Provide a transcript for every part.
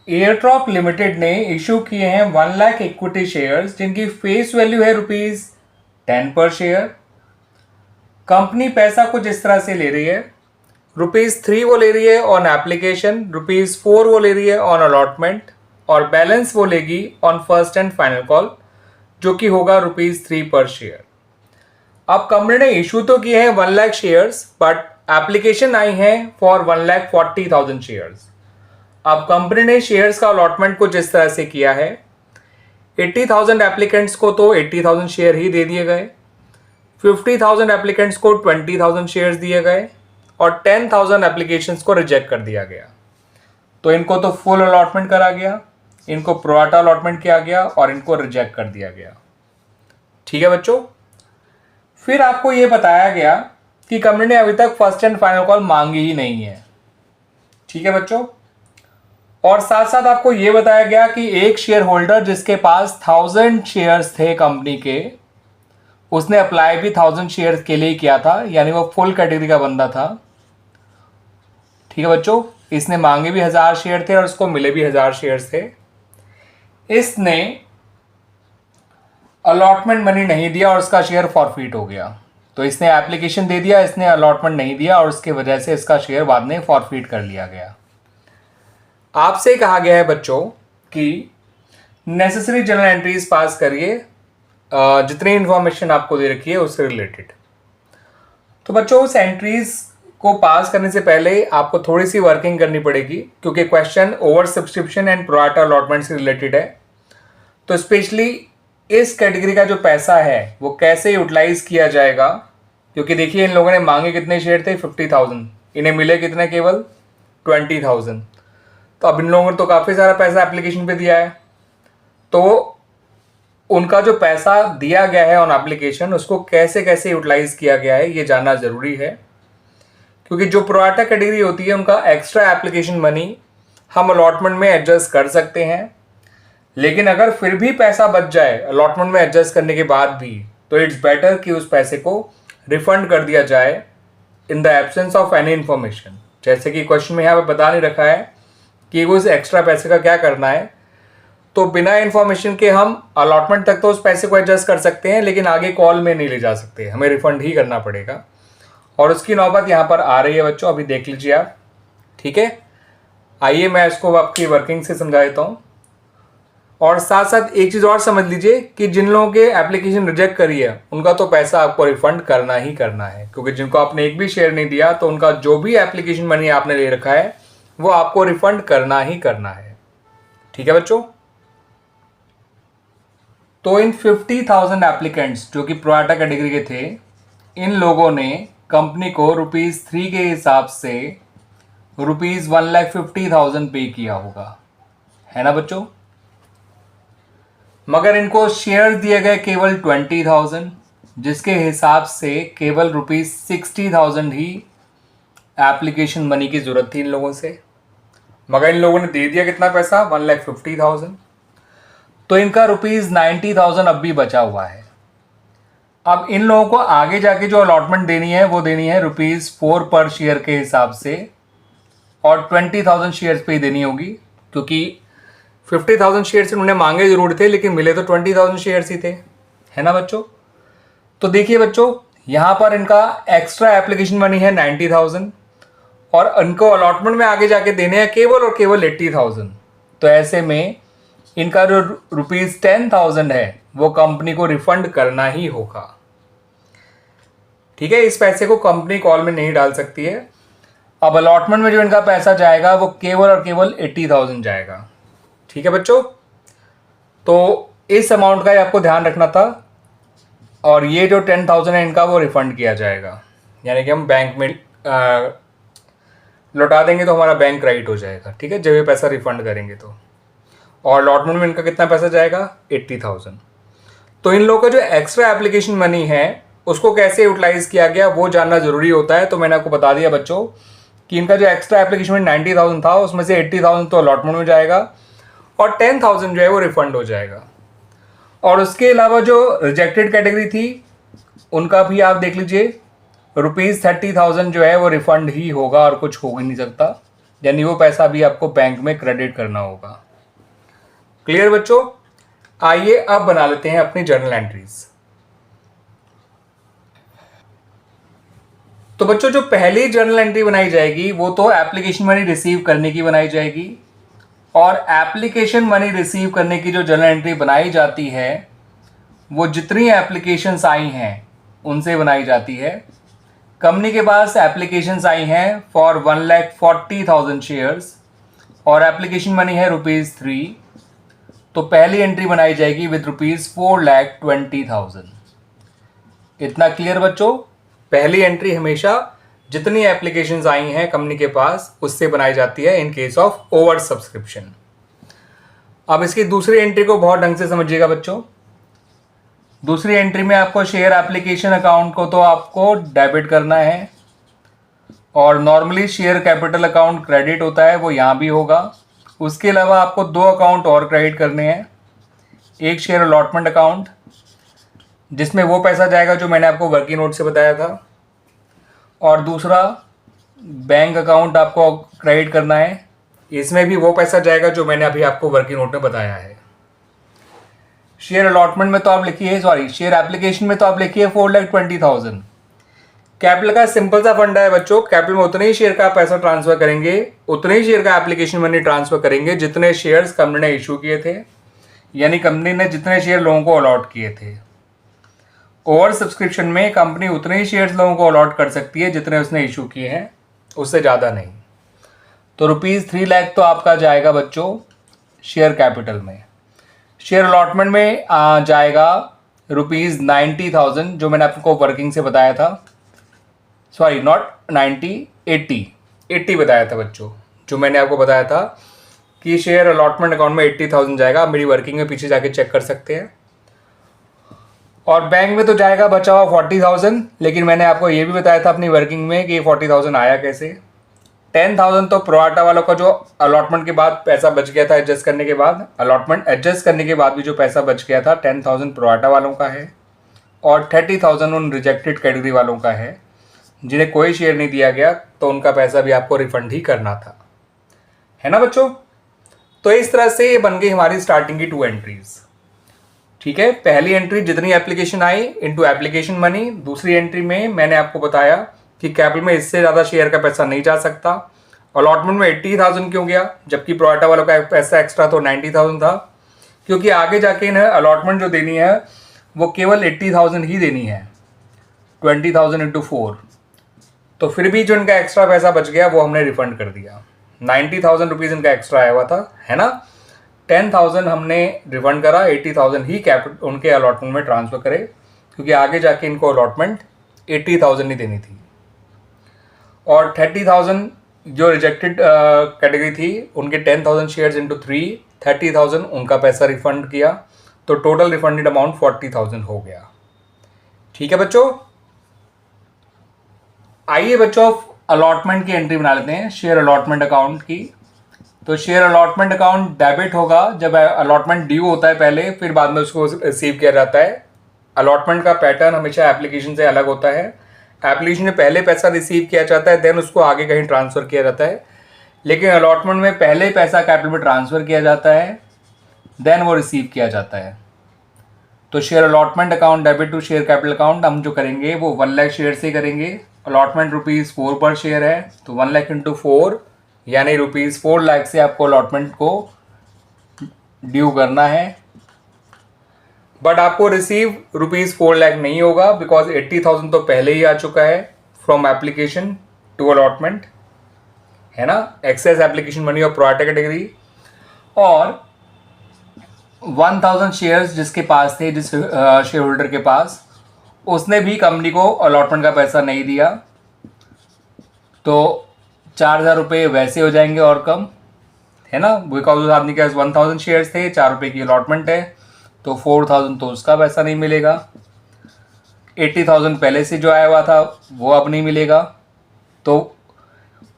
Airdrop limited ने issue किए हैं 1 लाख इक्विटी शेयर्स जिनकी फेस वैल्यू है ₹10 पर शेयर। कंपनी पैसा कुछ इस तरह से ले रही है, ₹3 वो ले रही है ऑन एप्लीकेशन, ₹4 वो ले रही है ऑन अलॉटमेंट और बैलेंस वो लेगी on first and final call जो कि होगा ₹3 पर शेयर। अब कंपनी ने इशू तो किए हैं 1 लाख शेयर्स बट एप्लीकेशन आई है फॉर 1,40,000 शेयर्स। अब कंपनी ने शेयर्स का अलॉटमेंट कुछ इस तरह से किया है, 80,000 एप्लीकेंट्स को तो 80,000 शेयर ही दे दिए गए, 50,000 एप्लीकेंट्स को 20,000 शेयर्स दिए गए और 10,000 एप्लीकेशंस को रिजेक्ट कर दिया गया। तो इनको तो फुल अलॉटमेंट करा गया, इनको प्रोराटा अलॉटमेंट किया गया और इनको रिजेक्ट कर दिया गया। ठीक है बच्चों, फिर आपको यह बताया गया कि कंपनी ने अभी तक फर्स्ट एंड फाइनल कॉल मांगी ही नहीं है। ठीक है बच्चों, और साथ साथ आपको यह बताया गया कि एक शेयर होल्डर जिसके पास 1000 शेयर्स थे कंपनी के, उसने अप्लाई भी 1000 शेयर्स के लिए किया था, यानी वो फुल कैटेगरी का बंदा था। ठीक है बच्चों, इसने मांगे भी 1000 शेयर थे और उसको मिले भी 1000 शेयर्स थे। इसने अलॉटमेंट मनी नहीं दिया और उसका शेयर फॉरफिट हो गया। तो इसने एप्लीकेशन दे दिया, इसने अलॉटमेंट नहीं दिया और उसकी वजह से इसका शेयर बाद में फॉरफिट कर लिया गया। आपसे कहा गया है बच्चों कि नेसेसरी जर्नल एंट्रीज पास करिए, जितनी इंफॉर्मेशन आपको दे रखी है उससे रिलेटेड। तो बच्चों उस एंट्रीज को पास करने से पहले आपको थोड़ी सी वर्किंग करनी पड़ेगी क्योंकि question over subscription and pro rata allotment से रिलेटेड है। तो स्पेशली इस कैटेगरी का जो पैसा है वो कैसे यूटिलाइज किया जाएगा, क्योंकि देखिए इन लोगों ने मांगे कितने शेयर थे 50,000, इन्हें मिले कितने, केवल 20,000। तो अब इन लोगों ने तो काफ़ी सारा पैसा एप्लीकेशन पे दिया है, तो उनका जो पैसा दिया गया है ऑन एप्लीकेशन उसको कैसे कैसे यूटिलाइज किया गया है ये जानना ज़रूरी है। क्योंकि जो प्रोराटा कैटेगरी होती है उनका एक्स्ट्रा एप्लीकेशन मनी हम अलॉटमेंट में एडजस्ट कर सकते हैं, लेकिन अगर फिर भी पैसा बच जाए अलॉटमेंट में एडजस्ट करने के बाद भी, तो इट्स बेटर कि उस पैसे को रिफंड कर दिया जाए in the absence of any information. जैसे कि क्वेश्चन में यहाँ पे बता नहीं रखा है कि उस एक्स्ट्रा पैसे का क्या करना है, तो बिना इन्फॉर्मेशन के हम अलॉटमेंट तक तो उस पैसे को एडजस्ट कर सकते हैं लेकिन आगे कॉल में नहीं ले जा सकते, हमें रिफंड ही करना पड़ेगा। और उसकी नौबत यहाँ पर आ रही है बच्चों, अभी देख लीजिए आप। ठीक है, आइए मैं इसको आपकी वर्किंग से समझा देता हूँ। और साथ साथ एक चीज़ और समझ लीजिए कि जिन लोगों के एप्लीकेशन रिजेक्ट करी है उनका तो पैसा आपको रिफंड करना ही करना है, क्योंकि जिनको आपने एक भी शेयर नहीं दिया तो उनका जो भी एप्लीकेशन मनी आपने ले रखा है वो आपको रिफंड करना ही करना है। ठीक है बच्चों, तो इन 50,000 एप्लीकेंट्स जो कि प्रोराटा कैटेगरी के थे, इन लोगों ने कंपनी को ₹3 के हिसाब से ₹1,50,000 पे किया होगा, है ना बच्चों। मगर इनको शेयर दिए गए केवल 20,000, जिसके हिसाब से केवल ₹60,000 ही एप्लीकेशन मनी की ज़रूरत थी इन लोगों से, मगर इन लोगों ने दे दिया कितना पैसा, 1,50,000। तो इनका ₹90,000 अब भी बचा हुआ है। अब इन लोगों को आगे जाके जो अलॉटमेंट देनी है वो देनी है ₹4 पर शेयर के हिसाब से और 20,000 शेयर्स पे ही देनी होगी, क्योंकि 50,000 शेयर्स उन्होंने मांगे जरूर थे लेकिन मिले तो 20,000 शेयर्स ही थे, है ना बच्चों। तो देखिए बच्चों, यहाँ पर इनका एक्स्ट्रा एप्लीकेशन मनी है 90,000 और इनको अलॉटमेंट में आगे जाके देने हैं केवल और केवल 80,000। तो ऐसे में इनका जो ₹10,000 है वो कंपनी को रिफंड करना ही होगा। ठीक है, इस पैसे को कंपनी कॉल में नहीं डाल सकती है। अब अलॉटमेंट में जो इनका पैसा जाएगा वो केवल और केवल 80,000 जाएगा। ठीक है बच्चों, तो इस अमाउंट का आपको ध्यान रखना था और ये जो 10,000 है इनका वो रिफंड किया जाएगा, यानी कि हम बैंक में लौटा देंगे तो हमारा बैंक क्रेडिट हो जाएगा। ठीक है, जब ये पैसा रिफंड करेंगे तो। और अलॉटमेंट में इनका कितना पैसा जाएगा, 80,000। तो इन लोगों का जो एक्स्ट्रा एप्लीकेशन मनी है उसको कैसे यूटिलाइज किया गया वो जानना जरूरी होता है। तो मैंने आपको बता दिया बच्चों कि इनका जो एक्स्ट्रा एप्लीकेशन मनी 90,000 था उसमें से 80,000 तो अलॉटमेंट में जाएगा और 10,000 जो है वो रिफंड हो जाएगा। और उसके अलावा जो रिजेक्टेड कैटेगरी थी उनका भी आप देख लीजिए, ₹30,000 जो है वो रिफंड ही होगा और कुछ हो ही नहीं सकता। यानी वो पैसा भी आपको बैंक में क्रेडिट करना होगा। क्लियर बच्चों? आइए अब बना लेते हैं अपनी जर्नल एंट्रीज। तो बच्चों जो पहली जर्नल एंट्री बनाई जाएगी वो तो एप्लीकेशन मनी रिसीव करने की बनाई जाएगी, और एप्लीकेशन मनी रिसीव करने की जो जर्नल एंट्री बनाई जाती है वो जितनी एप्लीकेशंस आई हैं उनसे बनाई जाती है। कंपनी के पास एप्लीकेशंस आई हैं फॉर 1,40,000 शेयर्स और एप्लीकेशन मनी है ₹3। तो पहली एंट्री बनाई जाएगी विद ₹4,20,000। इतना क्लियर बच्चों? पहली एंट्री हमेशा जितनी एप्लीकेशंस आई हैं कंपनी के पास उससे बनाई जाती है in case of over subscription. अब इसकी दूसरी एंट्री को बहुत ढंग से समझिएगा बच्चों। दूसरी एंट्री में आपको शेयर एप्लीकेशन अकाउंट को तो आपको डेबिट करना है, और normally share capital account credit होता है, वो यहाँ भी होगा। उसके अलावा आपको 2 अकाउंट और क्रेडिट करने हैं। एक शेयर अलॉटमेंट अकाउंट जिसमें वो पैसा जाएगा जो मैंने आपको वर्किंग नोट से बताया था, और दूसरा बैंक अकाउंट आपको क्रेडिट करना है। इसमें भी वो पैसा जाएगा जो मैंने अभी आपको वर्किंग नोट में बताया है। शेयर अलॉटमेंट में तो आप लिखिए, शेयर एप्लीकेशन में तो आप लिखिए 4,20,000। कैपिटल का सिंपल सा फंडा है बच्चों। कैपिटल में उतने ही शेयर का पैसा ट्रांसफर करेंगे, उतने ही शेयर का एप्लीकेशन मनी ट्रांसफर करेंगे जितने शेयर्स कंपनी ने इशू किए थे, यानी कंपनी ने जितने शेयर लोगों को अलॉट किए थे। ओवर सब्सक्रिप्शन में कंपनी उतने ही शेयर्स लोगों को अलॉट कर सकती है जितने उसने इशू किए हैं, उससे ज़्यादा नहीं। तो ₹3 लाख तो आपका जाएगा बच्चों शेयर कैपिटल में। शेयर अलॉटमेंट में जाएगा ₹90,000 जो मैंने आपको वर्किंग से बताया था। नॉट 90, 80 बताया था बच्चों, जो मैंने आपको बताया था कि शेयर अलॉटमेंट अकाउंट में 80,000 जाएगा। आप मेरी वर्किंग में पीछे जाके चेक कर सकते हैं। और बैंक में तो जाएगा बचा हुआ 40,000, लेकिन मैंने आपको ये भी बताया था अपनी वर्किंग में कि ये 40,000 आया कैसे। 10,000 तो प्रोआटा वालों का जो अलॉटमेंट के बाद पैसा बच गया था, एडजस्ट करने के बाद, अलॉटमेंट एडजस्ट करने के बाद भी जो पैसा बच गया था 10,000 प्रोआटा वालों का है, और 30,000 उन रिजेक्टेड कैटेगरी वालों का है जिन्हें कोई शेयर नहीं दिया गया, तो उनका पैसा भी आपको रिफंड ही करना था, है ना बच्चों? तो इस तरह से ये बन गई हमारी स्टार्टिंग की 2 एंट्रीज। ठीक है, पहली एंट्री जितनी एप्लीकेशन आई इनटू एप्लीकेशन मनी। दूसरी एंट्री में मैंने आपको बताया कि कैपिटल में इससे ज़्यादा शेयर का पैसा नहीं जा सकता। अलॉटमेंट में 80,000 क्यों गया, जबकि प्रोआटा वालों का पैसा एक्स्ट्रा तो 90,000 था, क्योंकि आगे जाके इन्हें अलॉटमेंट जो देनी है वो केवल 80,000 ही देनी है, 20,000 इंटू 4। तो फिर भी जो इनका एक्स्ट्रा पैसा बच गया वो हमने रिफंड कर दिया। 90,000 रुपीज़ इनका एक्स्ट्रा आया हुआ था, है ना। 10,000 हमने रिफंड करा, 80,000 ही कैपिटल उनके अलॉटमेंट में ट्रांसफ़र करे, क्योंकि आगे जाके इनको अलॉटमेंट 80,000 ही देनी थी। और 30,000 जो रिजेक्टेड कैटेगरी थी उनके 10,000 शेयर्स इंटू 3, 30,000 उनका पैसा रिफंड किया, तो टोटल रिफंडेड अमाउंट 40,000 हो गया। ठीक है बच्चों, आइए बच्चों अलॉटमेंट की एंट्री बना लेते हैं, शेयर अलॉटमेंट अकाउंट की। तो शेयर अलॉटमेंट अकाउंट डेबिट होगा जब अलॉटमेंट ड्यू होता है पहले, फिर बाद में उसको रिसीव किया जाता है। अलॉटमेंट का पैटर्न हमेशा एप्लीकेशन से अलग होता है। एप्लीकेशन में पहले पैसा रिसीव किया जाता है, देन उसको आगे कहीं ट्रांसफ़र किया जाता है, लेकिन अलॉटमेंट में पहले पैसा कैपिटल में ट्रांसफ़र किया जाता है, देन वो रिसीव किया जाता है। तो share allotment account debit to share capital account हम जो करेंगे वो 1 लाख शेयर से करेंगे। अलॉटमेंट ₹4 पर शेयर है, तो 1 लाख इंटू 4 यानी ₹4 लाख से आपको अलॉटमेंट को ड्यू करना है। बट आपको रिसीव ₹4 लाख नहीं होगा, बिकॉज 80,000 तो पहले ही आ चुका है फ्रॉम एप्लीकेशन टू अलॉटमेंट, है ना, एक्सेस एप्लीकेशन मनी और प्रोआटा कैटेगरी। और 1,000 शेयर्स जिसके पास थे, जिस शेयर होल्डर के पास, उसने भी कंपनी को अलॉटमेंट का पैसा नहीं दिया, तो 4,000 रुपये वैसे हो जाएंगे और कम, है ना, बिकॉज उस आदमी के पास 1,000 शेयर्स थे, 4 रुपये की अलॉटमेंट है, तो 4,000 तो उसका पैसा नहीं मिलेगा। 80,000 पहले से जो आया हुआ था वो अब नहीं मिलेगा, तो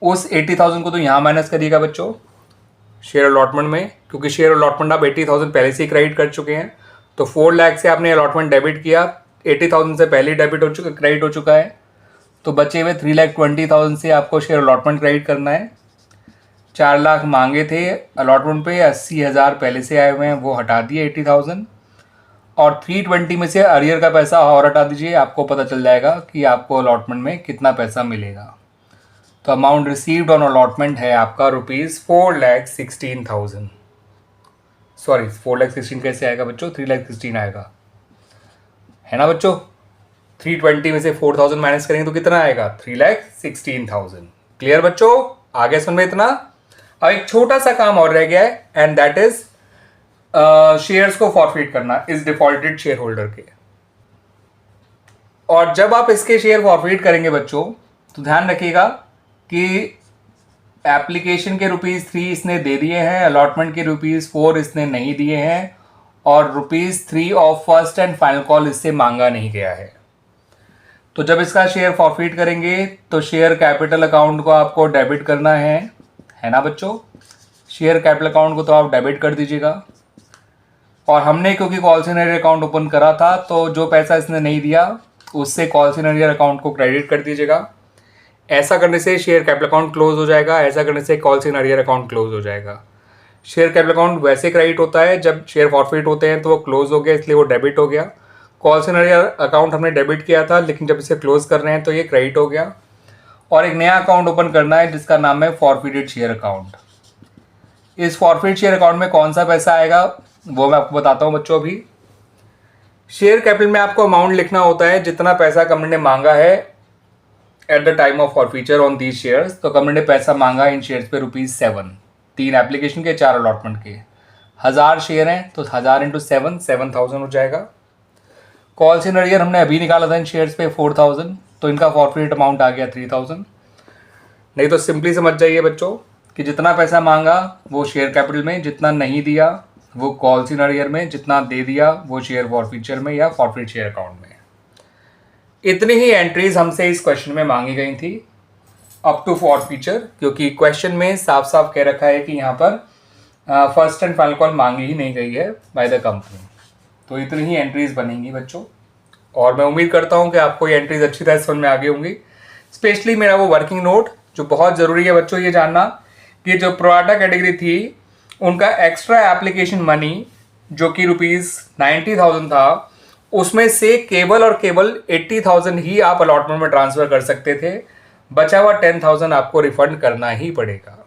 उस 80,000 को तो यहाँ माइनस करिएगा बच्चों शेयर अलॉटमेंट में, क्योंकि शेयर अलॉटमेंट आप 80,000 पहले से ही क्रेडिट कर चुके हैं। तो 4 लाख से आपने अलॉटमेंट डेबिट किया, 80,000 से पहले डेबिट हो चुका, क्रेडिट हो चुका है, तो बचे हुए 3,20,000 से आपको शेयर अलॉटमेंट क्रेडिट करना है। 4 लाख मांगे थे अलॉटमेंट पे, 80,000 पहले से आए हुए हैं वो हटा दिए 80,000, और 320 में से अरियर का पैसा और हटा दीजिए, आपको पता चल जाएगा कि आपको अलॉटमेंट में कितना पैसा मिलेगा। तो अमाउंट रिसीव्ड ऑन अलॉटमेंट है आपका ₹4,16,000। सॉरी 4,16,000 कैसे आएगा बच्चों, 3,16,000 आएगा, है ना बच्चों। 320 में से 4,000 माइनस करेंगे तो कितना आएगा, 3,16,000। क्लियर बच्चों, आगे समझ में इतना। अब एक छोटा सा काम और रह गया है, एंड दैट इज शेयर्स को फॉरफिट करना इस डिफॉल्टेड शेयर होल्डर के। और जब आप इसके शेयर फॉरफिट करेंगे बच्चों, तो ध्यान रखिएगा कि एप्लीकेशन के ₹3 इसने दे दिए हैं, अलॉटमेंट के ₹4 इसने नहीं दिए हैं, और ₹3 of first and final call इससे मांगा नहीं गया है। तो जब इसका शेयर फॉरफिट करेंगे तो शेयर कैपिटल अकाउंट को आपको डेबिट करना है ना बच्चों। शेयर कैपिटल अकाउंट को तो आप डेबिट कर दीजिएगा, और हमने क्योंकि कॉल सेंटर अकाउंट ओपन करा था तो जो पैसा इसने नहीं दिया उससे कॉल सेंटर अकाउंट को क्रेडिट कर दीजिएगा। ऐसा करने से शेयर कैपिटल अकाउंट क्लोज हो जाएगा, ऐसा करने से कॉल सेंटर अकाउंट क्लोज हो जाएगा। शेयर कैपिटल अकाउंट वैसे क्रेडिट होता है जब शेयर फॉरफिट होते हैं तो वो क्लोज हो गया, इसलिए वो डेबिट हो गया। कॉल सेंटर अकाउंट हमने डेबिट किया था, लेकिन जब इसे क्लोज कर रहे हैं तो ये क्रेडिट हो गया, और एक नया अकाउंट ओपन करना है जिसका नाम है फॉरफिटेड शेयर अकाउंट। इस फॉरफिट शेयर अकाउंट में कौन सा पैसा आएगा वो मैं आपको बताता हूँ बच्चों। अभी शेयर कैपिटल में आपको अमाउंट लिखना होता है जितना पैसा कंपनी ने मांगा है at the time of forfeiture on these shares. तो कंपनी ने पैसा मांगा इन शेयर्स पे ₹7, 3 एप्लीकेशन के 4 अलॉटमेंट के। 1000 शेयर हैं तो 1000 × 7 7,000 हो जाएगा। कॉल इन अरियर हमने अभी निकाला था इन शेयर्स पे 4,000, तो इनका फॉरफिट अमाउंट आ गया 3,000। नहीं तो सिंपली समझ जाइए बच्चों कि जितना पैसा मांगा वो शेयर कैपिटल में, जितना नहीं दिया वो कॉल इन अरियर में, जितना दे दिया वो शेयर फॉरफीचर में या फॉरफिट शेयर अकाउंट में। इतनी ही एंट्रीज हमसे इस क्वेश्चन में मांगी गई थी अप टू फॉरफीचर, क्योंकि क्वेश्चन में साफ साफ कह रखा है कि यहाँ पर फर्स्ट एंड फाइनल कॉल मांगी ही नहीं गई है बाय द कंपनी। तो इतनी ही एंट्रीज बनेंगी बच्चों, और मैं उम्मीद करता हूँ कि आपको ये एंट्रीज अच्छी तरह समझ में आ गई होंगी। स्पेशली मेरा वो वर्किंग नोट जो बहुत ज़रूरी है बच्चों ये जानना कि जो प्रोराटा कैटेगरी थी उनका एक्स्ट्रा एप्लीकेशन मनी जो कि ₹90,000 था, उसमें से केवल और केवल 80,000 ही आप अलॉटमेंट में ट्रांसफ़र कर सकते थे। बचा हुआ 10,000 आपको रिफंड करना ही पड़ेगा।